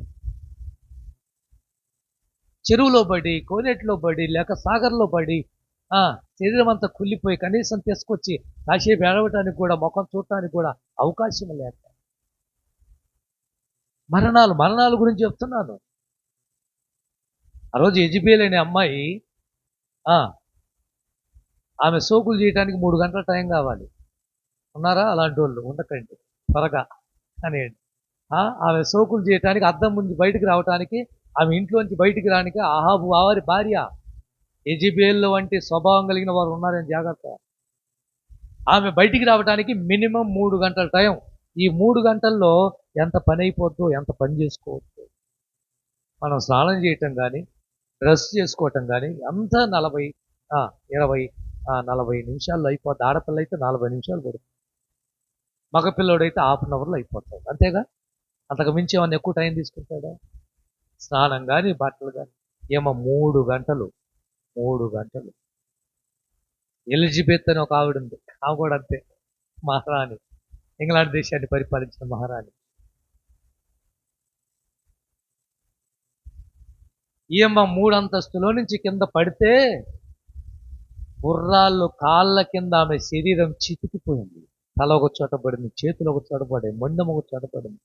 చెరువులో పడి, కోనేటిలో పడి, లేక సాగర్లో పడి, శరీరం అంతా కుళ్ళిపోయి కనీసం తీసుకొచ్చి కాసేపు ఏడవటానికి కూడా, ముఖం చూడటానికి కూడా అవకాశం లేక, మరణాల గురించి చెప్తున్నాను. ఆ రోజు యెజబెల్ అనే అమ్మాయి, ఆమె సోకులు చేయడానికి 3 గంటల టైం కావాలి. ఉన్నారా అలాంటి వాళ్ళు? ఉండకండి, త్వరగా అనేయండి. ఆమె సోకులు చేయడానికి, అద్దం ముందు బయటికి రావటానికి, ఆమె ఇంట్లోంచి బయటికి రానికి అహాబు వారి భార్య, యెజబెల్ వంటి స్వభావం కలిగిన వారు ఉన్నారని జాగ్రత్త. ఆమె బయటికి రావడానికి మినిమం 3 గంటల టైం. ఈ 3 గంటల్లో ఎంత పని అయిపోద్దో, ఎంత పని చేసుకోవద్దు. మనం స్నానం చేయటం కానీ, డ్రెస్ చేసుకోవటం కానీ అంతా 40, 20, 40 నిమిషాల్లో అయిపోద్ది. ఆడపిల్ల అయితే 40 నిమిషాలు పడుతుంది, మగపిల్లడైతే హాఫ్ అన్ అవర్లో అయిపోతాడు. అంతేగా? అంతకు మించి ఏమన్నా ఎక్కువ టైం తీసుకుంటాడా? స్నానం కానీ, బట్టలు కానీ ఏమో 3 గంటలు. ఎలిజబెత్ అని ఒక ఆవిడ ఉంది, ఆమె కూడా అంతే, మహారాణి, ఇంగ్లాండ్ దేశాన్ని పరిపాలించిన మహారాణి. ఈమె 3 అంతస్తులో నుంచి కింద పడితే గుర్రాళ్ళు కాళ్ళ కింద ఆమె శరీరం చితికిపోయింది. తల ఒక చోట పడింది, చేతులు ఒక చోట పడింది, మొండెం ఒక చోట పడింది.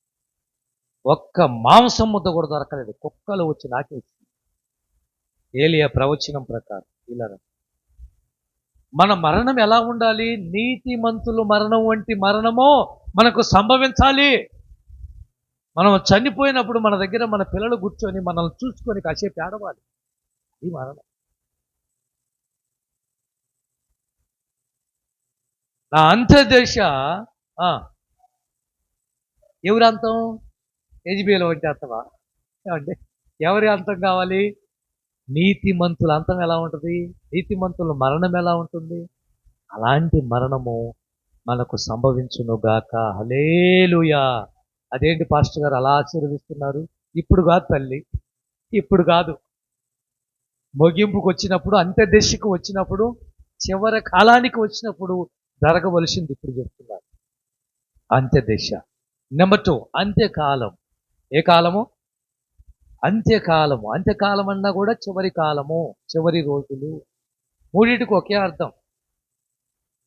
ఒక్క మాంసం ముద్ద కూడా దొరకలేదు, కుక్కలు వచ్చి నాకేసి. ఏలియా ప్రవచనం ప్రకారం ఇలా మన మరణం ఎలా ఉండాలి? నీతిమంతులు మరణం వంటి మరణమో మనకు సంభవించాలి. మనం చనిపోయినప్పుడు మన దగ్గర మన పిల్లలు కూర్చొని మనల్ని చూసుకొని కాసేపు ఏడవాలి. ఈ మరణం. నా అంత్యదశ ఎవరి అంతం? యెజబెల్ వంటి అంతమా? ఏమండి, ఎవరి అంతం కావాలి? నీతిమంతుల అంతం ఎలా ఉంటుంది? నీతిమంతుల మరణం ఎలా ఉంటుంది? అలాంటి మరణము మనకు సంభవించునుగాక. హల్లెలూయా. అదేంటి పాస్టర్ గారు అలా ఆశీర్వదిస్తున్నారు? ఇప్పుడు కాదు తల్లి, ఇప్పుడు కాదు. ముగింపుకు వచ్చినప్పుడు, అంత్యదశకు వచ్చినప్పుడు, చివరి కాలానికి వచ్చినప్పుడు జరగవలసింది ఇప్పుడు చెప్తున్నారు. అంత్యదశ. నెంబర్ 2, అంత్యకాలం. ఏ కాలము? అంత్యకాలము. అంత్యకాలం అన్నా కూడా చివరి కాలము, చివరి రోజులు. మూడింటికి ఒకే అర్థం.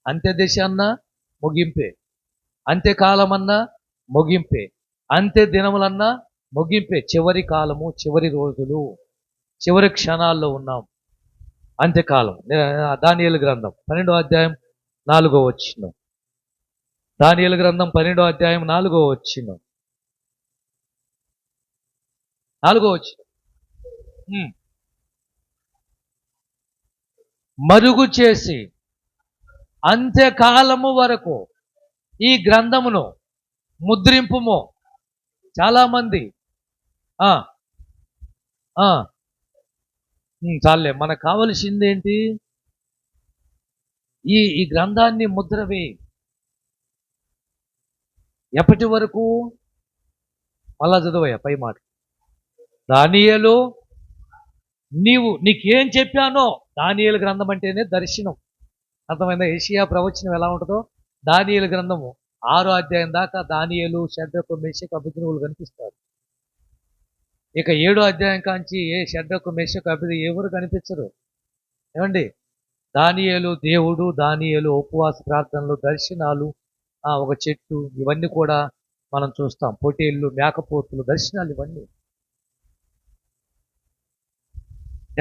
అంత్యదశ అన్నా ముగింపే, అంత్యకాలం అన్నా ముగింపే, అంత్య దినములన్నా ముగింపే. చివరి కాలము, చివరి రోజులు, చివరి క్షణాల్లో ఉన్నాం. అంత్యకాలం. దానియేలు గ్రంథం 12వ అధ్యాయం 4వ వచనం. దానియేలు గ్రంథం 12వ అధ్యాయం 4వ వచనం. 4వ వచనం. మరుగు చేసి అంత్యకాలము వరకు ఈ గ్రంథమును ముద్రింపుము. చాలామంది చాలే, మనకు కావలసింది ఏంటి? ఈ గ్రంథాన్ని ముద్రవే. ఎప్పటి వరకు? మళ్ళా చదువయ్యా పై మాట. దానియేలు, నీకేం చెప్పానో. దానియేలు గ్రంథం అంటేనే దర్శనం, అర్థమైందా? యెషయా ప్రవచనం ఎలా ఉంటుందో దానియేలు గ్రంథము 6వ అధ్యాయం దాకా దానియేలు, షద్రకు, మేషకు, అబేద్నెగోలు కనిపిస్తారు. ఇక 7వ అధ్యాయం కాంచి షద్రకు, మేషకు, అబేద్నెగో ఎవరు కనిపించరు. ఏమండి? దానియేలు దేవుడు, దానియేలు ఉపవాస ప్రార్థనలు, దర్శనాలు, ఒక చెట్టు, ఇవన్నీ కూడా మనం చూస్తాం. పొటేళ్ళు, మేకపోతులు, దర్శనాలు, ఇవన్నీ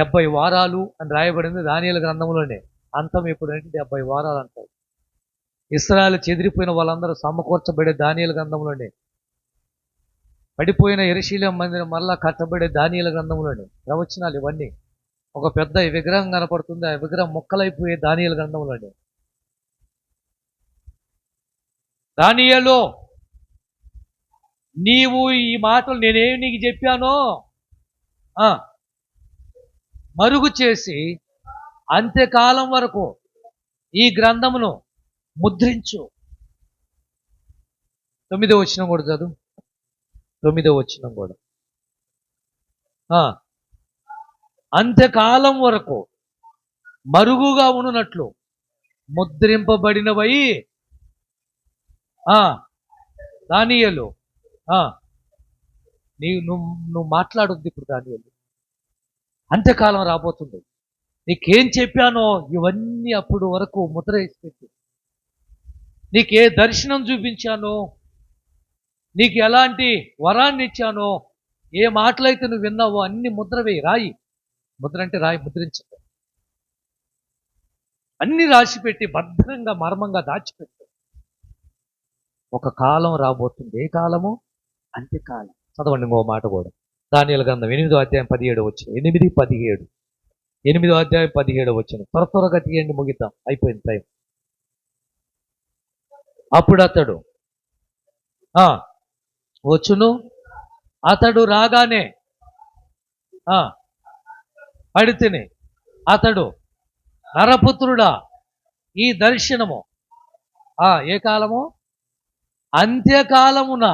70 వారాలు అని రాయబడింది దానియేలు గ్రంథంలోనే. అంతం ఎప్పుడంటే 70 వారాలు అంటారు. ఇశ్రాయేలు చెదిరిపోయిన వాళ్ళందరూ సమకూర్చబడే దానియేలు గ్రంథంలోనే. పడిపోయిన యెరూషలేము మందిరం మళ్ళా కట్టబడే దానియేలు గ్రంథంలోనే. ప్రవచనాలు ఇవన్నీ. ఒక పెద్ద విగ్రహం కనపడుతుంది, ఆ విగ్రహం ముక్కలైపోయే దానియేలు గ్రంథంలోనే. దానియేలు, నీవు ఈ మాటలు నేనేమి నీకు చెప్పానో మరుగు చేసి అంత్యకాలం వరకు ఈ గ్రంథమును ముద్రించు. 9వ వచనం కూడా చదువు. 9వ వచనం కూడా. అంత్యకాలం వరకు మరుగుగా ఉన్నట్లు ముద్రింపబడినవై దానియేలు నువ్వు మాట్లాడొద్దు ఇప్పుడు. దానియేలు, అంత్యకాలం రాబోతుంది. నీకేం చెప్పానో ఇవన్నీ అప్పుడు వరకు ముద్ర వేసి పెట్టు. నీకే దర్శనం చూపించానో, నీకు ఎలాంటి వరాన్ని ఇచ్చానో, ఏ మాటలైతే నువ్వు విన్నావో అన్ని ముద్ర వేయి, రాయి. ముద్ర అంటే రాయి, ముద్రించదు. అన్ని రాసిపెట్టి భద్రంగా మర్మంగా దాచిపెట్టు. ఒక కాలం రాబోతుంది. ఏ కాలము? అంత్యకాలం. చదవండి ఇంకో మాట కూడా. దానియేలు గ్రంథం 8వ అధ్యాయం 17 వచ్చిన 8-17. 8వ అధ్యాయం 17 వచ్చిన. త్వరగా తీయండి, ముగిద్దాం, అయిపోయింది టైం. అప్పుడు అతడు వచ్చును. అతడు రాగానే పడితేనే అతడు, నరపుత్రుడా, ఈ దర్శనము ఏ కాలము? అంత్యకాలమున.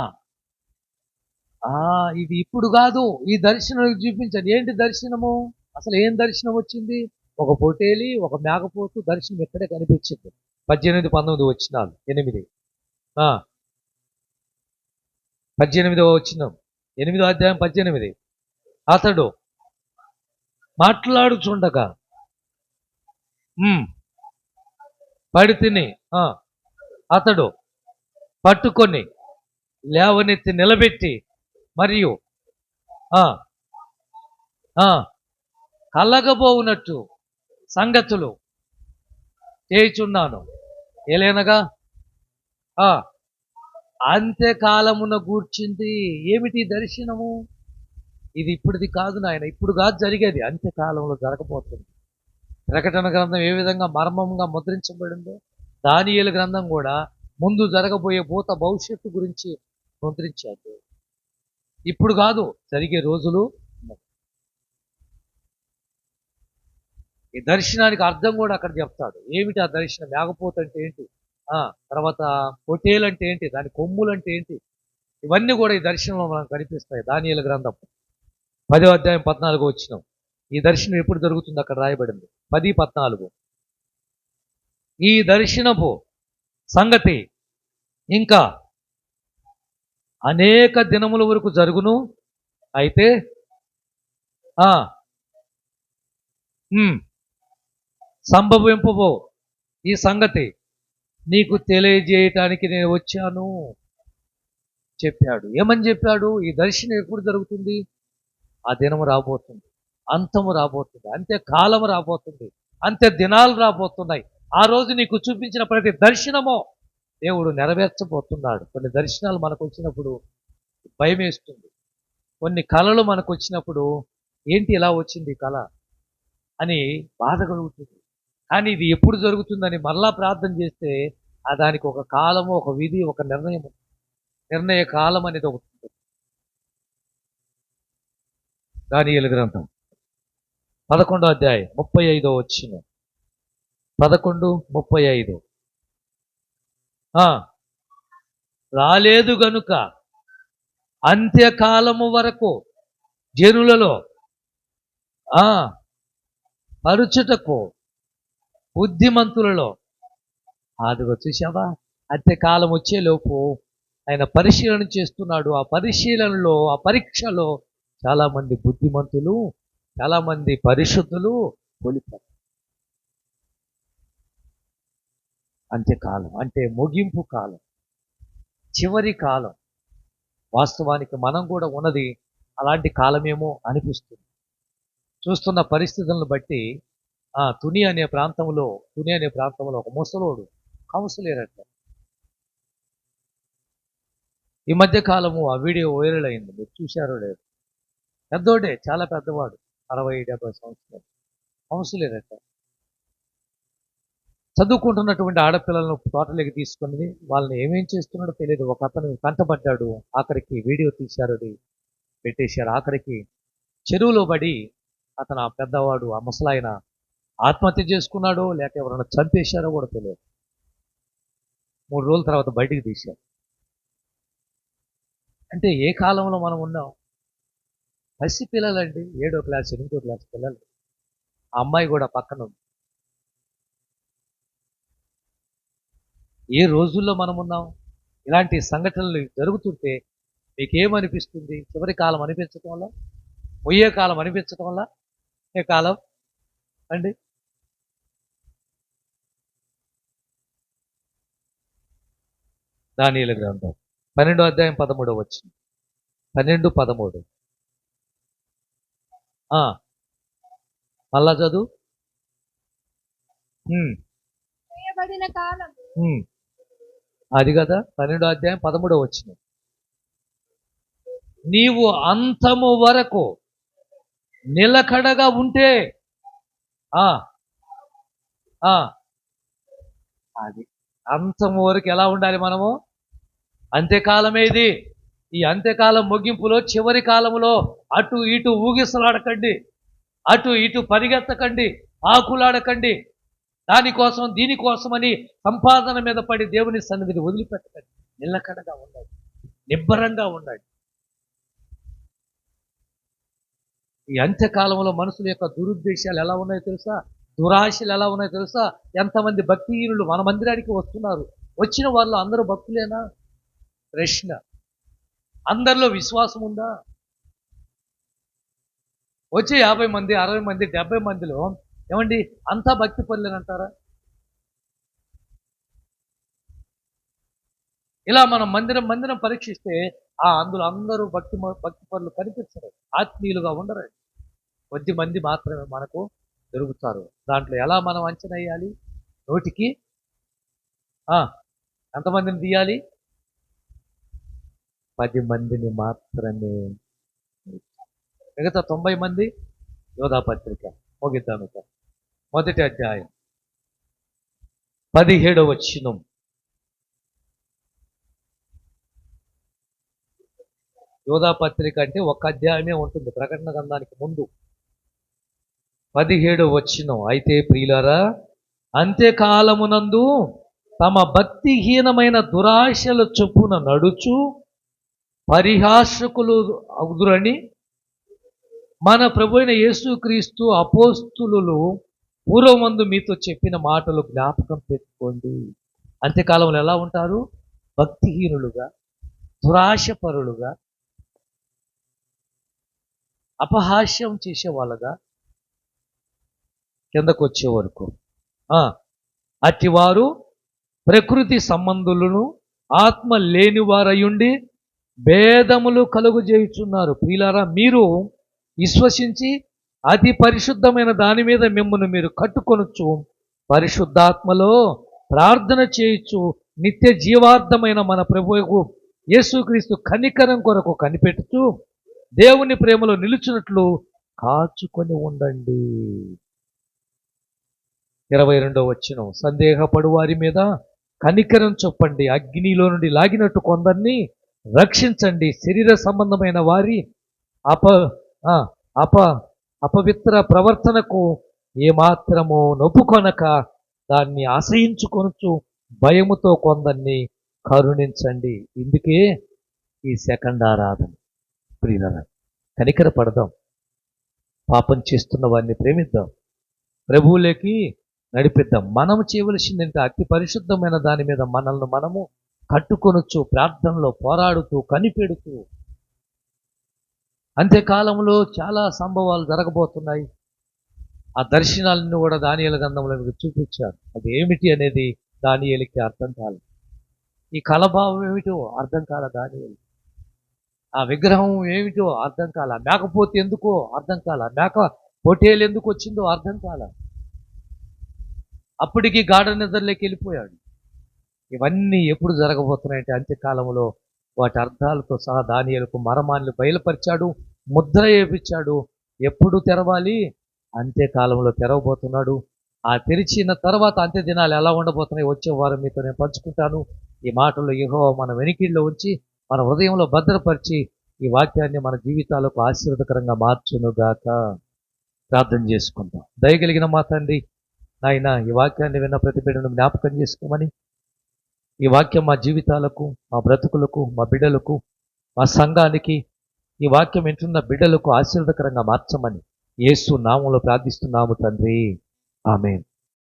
ఇది ఇప్పుడు కాదు, ఈ దర్శనం చూపించండి. ఏంటి దర్శనము? అసలు ఏం దర్శనం వచ్చింది? ఒక పొటేలి, ఒక మేకపోతు దర్శనం ఎక్కడే కనిపించింది. 18-19 వచనాలు. 8 18వ వచనం, 8వ అధ్యాయం 18. అతడు మాట్లాడుచుండగా పడితిని అతడు పట్టుకొని లేవనెత్తి నిలబెట్టి మరియు కలగబోవునట్టు సంగతులు చేయుచున్నాను. ఏలైనగా అంత్యకాలమున గూర్చింది. ఏమిటి దర్శనము? ఇది ఇప్పుడుది కాదు నాయన, ఇప్పుడు కాదు జరిగేది, అంత్యకాలంలో జరగబోతుంది. ప్రకటన గ్రంథం ఏ విధంగా మర్మంగా ముద్రించబడిందో, దానియేలు గ్రంథం కూడా ముందు జరగబోయే భూత భవిష్యత్తు గురించి ముద్రించాడు. ఇప్పుడు కాదు, జరిగే రోజులు. ఈ దర్శనానికి అర్థం కూడా అక్కడ చెప్తాడు. ఏమిటి ఆ దర్శనం? మేకపోతు అంటే ఏంటి, తర్వాత పొటేలు అంటే ఏంటి, దాని కొమ్ములు అంటే ఏంటి, ఇవన్నీ కూడా ఈ దర్శనంలో మనకు కనిపిస్తాయి. దానియేలు గ్రంథం 10వ అధ్యాయం 14 వచనం. ఈ దర్శనం ఎప్పుడు జరుగుతుంది అక్కడ రాయబడింది. 10-14. ఈ దర్శనపు సంగతి ఇంకా అనేక దినముల వరకు జరుగును. అయితే సంభవింపబో ఈ సంగతి నీకు తెలియజేయటానికి నేను వచ్చాను చెప్పాడు. ఏమని చెప్పాడు? ఈ దర్శనం ఎప్పుడు జరుగుతుంది? ఆ దినము రాబోతుంది, అంతము రాబోతుంది, అంత్యకాలము రాబోతుంది, అంత్య దినాలు రాబోతున్నాయి. ఆ రోజు నీకు చూపించిన ప్రతి దర్శనమో దేవుడు నెరవేర్చబోతున్నాడు. కొన్ని దర్శనాలు మనకు వచ్చినప్పుడు భయం వేస్తుంది. కొన్ని కళలు మనకు వచ్చినప్పుడు ఏంటి ఇలా వచ్చింది కళ అని బాధ కలుగుతుంది. కానీ ఇది ఎప్పుడు జరుగుతుందని మరలా ప్రార్థన చేస్తే దానికి ఒక కాలము, ఒక విధి, ఒక నిర్ణయ కాలం అనేది ఒకటి ఉంటుంది. దానియేలు గ్రంథం 11వ అధ్యాయం 35 వచనం. 11:35. రాలేదు గనుక అంత్యకాలము వరకు జనులలో పరుచుటకు బుద్ధిమంతులలో. అదిగో చూసావా, అంత్యకాలం వచ్చేలోపు ఆయన పరిశీలన చేస్తున్నాడు. ఆ పరిశీలనలో, ఆ పరీక్షలో చాలామంది బుద్ధిమంతులు, చాలామంది పరిశుద్ధులు కోల్పోతారు. అంత్యకాలం అంటే ముగింపు కాలం, చివరి కాలం. వాస్తవానికి మనం కూడా ఉన్నది అలాంటి కాలమేమో అనిపిస్తుంది. చూస్తున్న పరిస్థితులను బట్టి తుని అనే ప్రాంతంలో ఒక ముసలోడు కౌన్సిలర్ అంట. ఈ మధ్య కాలము ఆ వీడియో వైరల్ అయింది, మీరు చూశారో లేదు. పెద్దోడే, చాలా పెద్దవాడు, 60-70 సంవత్సరాలు, కౌన్సిలర్ అంట. చదువుకుంటున్నటువంటి ఆడపిల్లలను తోటలోకి తీసుకుని వాళ్ళని ఏమేం చేస్తున్నాడో తెలియదు. ఒక అతను కంటపడ్డాడు, ఆఖరికి వీడియో తీశారు, పెట్టేశారు. ఆఖరికి చెరువులో పడి అతను, ఆ పెద్దవాడు, ఆ ముసలాయన ఆత్మహత్య చేసుకున్నాడో లేక ఎవరైనా చంపేశారో కూడా తెలియదు. 3 రోజుల తర్వాత బయటికి తీశారు. అంటే ఏ కాలంలో మనం ఉన్నాం? పసి పిల్లలండి, 7వ క్లాస్ 8వ క్లాస్ పిల్లలు. ఆ అమ్మాయి కూడా పక్కన ఉంది. ఏ రోజుల్లో మనం ఉన్నాం? ఇలాంటి సంఘటనలు జరుగుతుంటే మీకేమనిపిస్తుంది? చివరి కాలం అనిపించటం వల్ల, పోయే కాలం అనిపించటం వల్ల, ఏ కాలం అండి? దానియేలు గ్రంథం 12వ అధ్యాయం 13వ వచనం. 12, 13. మళ్ళా చదువు. చేయబడిన కాలం అది కదా 12వ అధ్యాయం 13వ వచనం. నీవు అంతము వరకు నిలకడగా ఉంటే ఆ ఆ అది అంతము వరకు ఎలా ఉండాలి మనము? అంత్యకాలమే ఇది. ఈ అంత్యకాలం ముగింపులో, చివరి కాలంలో అటు ఇటు ఊగిసలాడకండి, అటు ఇటు పరిగెత్తకండి, ఆకులాడకండి, దానికోసం దీనికోసమని సంపాదన మీద పడి దేవుని సన్నిధిని వదిలిపెట్టకండి. నిలకడగా ఉండండి, నిబ్బరంగా ఉండండి. ఈ అంత్యకాలంలో మనుషుల యొక్క దురుద్దేశాలు ఎలా ఉన్నాయో తెలుసా? దురాశలు ఎలా ఉన్నాయో తెలుసా? ఎంతమంది భక్తిహీనులు మన మందిరానికి వస్తున్నారు. వచ్చిన వాళ్ళు అందరూ భక్తులేనా? ప్రశ్న. అందరిలో విశ్వాసం ఉందా? వచ్చే 50 మంది 60 మంది 70 మందిలో ఏమండి అంతా భక్తి పనులేనంటారా? ఇలా మనం మందిరం పరీక్షిస్తే అందులో అందరూ భక్తి పనులు కనిపించరు, ఆత్మీయులుగా ఉండరు. కొద్ది మంది మాత్రమే మనకు దొరుకుతారు. దాంట్లో ఎలా మనం అంచనా వేయాలి? నోటికి ఎంతమందిని తీయాలి? 10 మందిని మాత్రమే. మిగతా 90 మంది యోధా పత్రిక ముగిద్దాం. మొదటి అధ్యాయం 17వ వచనం. యోధా పత్రిక అంటే ఒక అధ్యాయమే ఉంటుంది ప్రకటన గ్రంథానికి ముందు. 17వ వచనం. అయితే ప్రియులారా, అంత్యకాలమునందు తమ భక్తిహీనమైన దురాశల చొప్పున నడుచు పరిహాసకులు అగుదురని మన ప్రభు అయిన యేసుక్రీస్తు అపోస్తులు పూర్వమందు మీతో చెప్పిన మాటలు జ్ఞాపకం పెట్టుకోండి. అంత్యకాలంలో ఎలా ఉంటారు? భక్తిహీనులుగా, దురాశపరులుగా, అపహాస్యం చేసేవాళ్ళగా కిందకు వచ్చే వరకు. అటివారు ప్రకృతి సంబంధులను ఆత్మ లేనివారయుండి భేదములు కలుగజేయుచున్నారు. ప్రియులారా, మీరు విశ్వసించి అతి పరిశుద్ధమైన దాని మీద మిమ్మల్ని మీరు కట్టుకొనొచ్చు పరిశుద్ధాత్మలో ప్రార్థన చేయొచ్చు నిత్య జీవార్థమైన మన ప్రభువుకు యేసుక్రీస్తు కనికరం కొరకు కనిపెట్టుచు దేవుని ప్రేమలో నిలుచున్నట్లు కాచుకొని ఉండండి. 22వ వచనం. సందేహపడు వారి మీద కనికరం చొప్పండి, అగ్నిలో నుండి లాగినట్టు కొందరిని రక్షించండి. శరీర సంబంధమైన వారి అపవిత్ర ప్రవర్తనకు ఏమాత్రము నొప్పుకొనక దాన్ని ఆశ్రయించుకొనొచ్చు భయముతో కొందరిని కరుణించండి. ఇందుకే ఈ సెకండ్ ఆరాధన. ప్రియులారా, కనికర పడదాం, పాపం చేస్తున్న వారిని ప్రేమిద్దాం, ప్రభువులోకి నడిపిద్దాం. మనం చేయవలసిందంటే అతి పరిశుద్ధమైన దాని మీద మనల్ని మనము కట్టుకొనొచ్చు, ప్రార్థనలో పోరాడుతూ కనిపెడుతూ. అంత్యకాలంలో చాలా సంభవాలు జరగబోతున్నాయి. ఆ దర్శనాలను కూడా దానియేలు గ్రంథంలో మీకు చూపించారు. అది ఏమిటి అనేది దానియేలుకి అర్థం కాలేదు. ఈ కలభావం ఏమిటో అర్థం కాల దానియేలు. ఆ విగ్రహం ఏమిటో అర్థం కాల. మేకపోతే ఎందుకో అర్థం కాల. మేక పొటేలు ఎందుకు వచ్చిందో అర్థం కాల. అప్పటికి గాఢ నిద్రలోకి వెళ్ళిపోయాడు. ఇవన్నీ ఎప్పుడు జరగబోతున్నాయంటే అంత్యకాలంలో వాటి అర్థాలతో సహా దానియేలుకు మర్మాన్ని బయలుపరిచాడు, ముద్ర వేయించాడు. ఎప్పుడు తెరవాలి? అంత్యకాలంలో తెరవబోతున్నాడు. ఆ తెరిచిన తర్వాత అంత్య దినాలు ఎలా ఉండబోతున్నాయి వచ్చే వారం మీతో నేను పంచుకుంటాను. ఈ మాటల్లో యెహోవా మన వెనికిడిలో ఉంచి మన హృదయంలో భద్రపరిచి ఈ వాక్యాన్ని మన జీవితాలకు ఆశీర్వదకరంగా మార్చునుగాక. ప్రార్థన చేసుకుందాం. దయగలిగిన మా తండ్రి, నాయన, ఈ వాక్యాన్ని విన్న ప్రతి బిడ్డను జ్ఞాపకం చేసుకోమని, ఈ వాక్యం మా జీవితాలకు, మా బ్రతుకులకు, మా బిడ్డలకు మా సంఘానికి ఈ వాక్యం వింటున్న బిడ్డలకు ఆశీర్వదకరంగా మార్చమని యేసు నామములో ప్రార్థిస్తున్నాము తండ్రి. ఆమేన్.